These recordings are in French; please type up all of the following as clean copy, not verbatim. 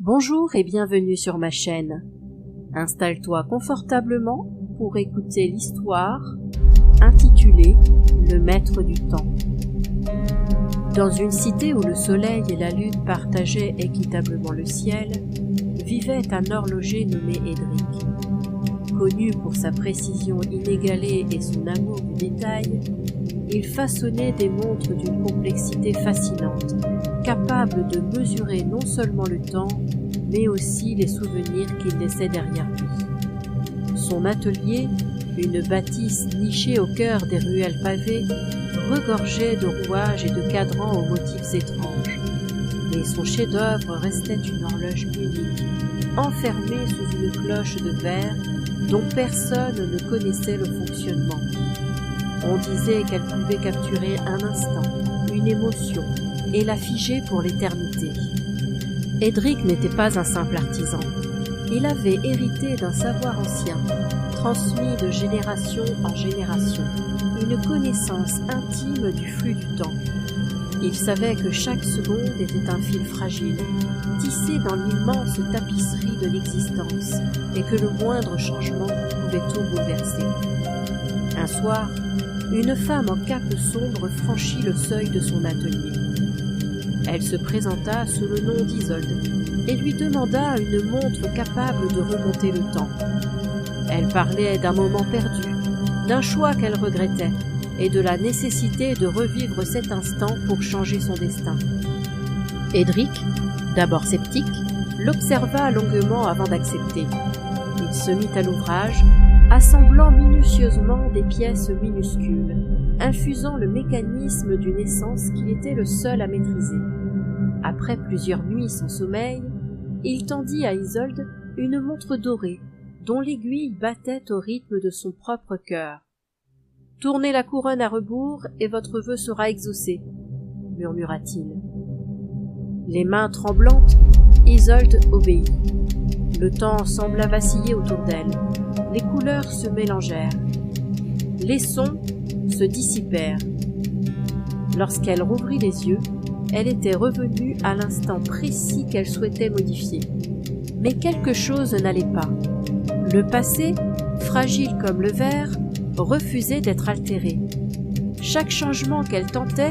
Bonjour et bienvenue sur ma chaîne. Installe-toi confortablement pour écouter l'histoire intitulée « Le maître du temps ». Dans une cité où le soleil et la lune partageaient équitablement le ciel, vivait un horloger nommé Édric. Connu pour sa précision inégalée et son amour du détail, il façonnait des montres d'une complexité fascinante, capables de mesurer non seulement le temps, mais aussi les souvenirs qu'il laissait derrière lui. Son atelier, une bâtisse nichée au cœur des ruelles pavées, regorgeait de rouages et de cadrans aux motifs étranges. Mais son chef-d'œuvre restait une horloge unique, enfermée sous une cloche de verre dont personne ne connaissait le fonctionnement. On disait qu'elle pouvait capturer un instant, une émotion, et la figer pour l'éternité. Édric n'était pas un simple artisan. Il avait hérité d'un savoir ancien, transmis de génération en génération, une connaissance intime du flux du temps. Il savait que chaque seconde était un fil fragile, tissé dans l'immense tapisserie de l'existence, et que le moindre changement pouvait tout bouleverser. Un soir, une femme en cape sombre franchit le seuil de son atelier. Elle se présenta sous le nom d'Isolde et lui demanda une montre capable de remonter le temps. Elle parlait d'un moment perdu, d'un choix qu'elle regrettait et de la nécessité de revivre cet instant pour changer son destin. Édric, d'abord sceptique, l'observa longuement avant d'accepter. Il se mit à l'ouvrage, assemblant minutieusement des pièces minuscules, infusant le mécanisme d'une essence qu'il était le seul à maîtriser. Après plusieurs nuits sans sommeil, il tendit à Isolde une montre dorée, dont l'aiguille battait au rythme de son propre cœur. « Tournez la couronne à rebours et votre vœu sera exaucé, » murmura-t-il. Les mains tremblantes, Isolde obéit. Le temps sembla vaciller autour d'elle. Les couleurs se mélangèrent. Les sons se dissipèrent. Lorsqu'elle rouvrit les yeux, elle était revenue à l'instant précis qu'elle souhaitait modifier. Mais quelque chose n'allait pas. Le passé, fragile comme le verre, refusait d'être altéré. Chaque changement qu'elle tentait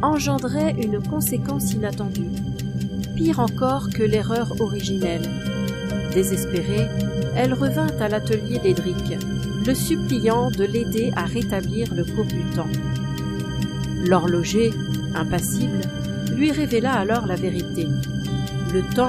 engendrait une conséquence inattendue, pire encore que l'erreur originelle. Désespérée, elle revint à l'atelier d'Édric, le suppliant de l'aider à rétablir le cours du temps. L'horloger, impassible, lui révéla alors la vérité. Le temps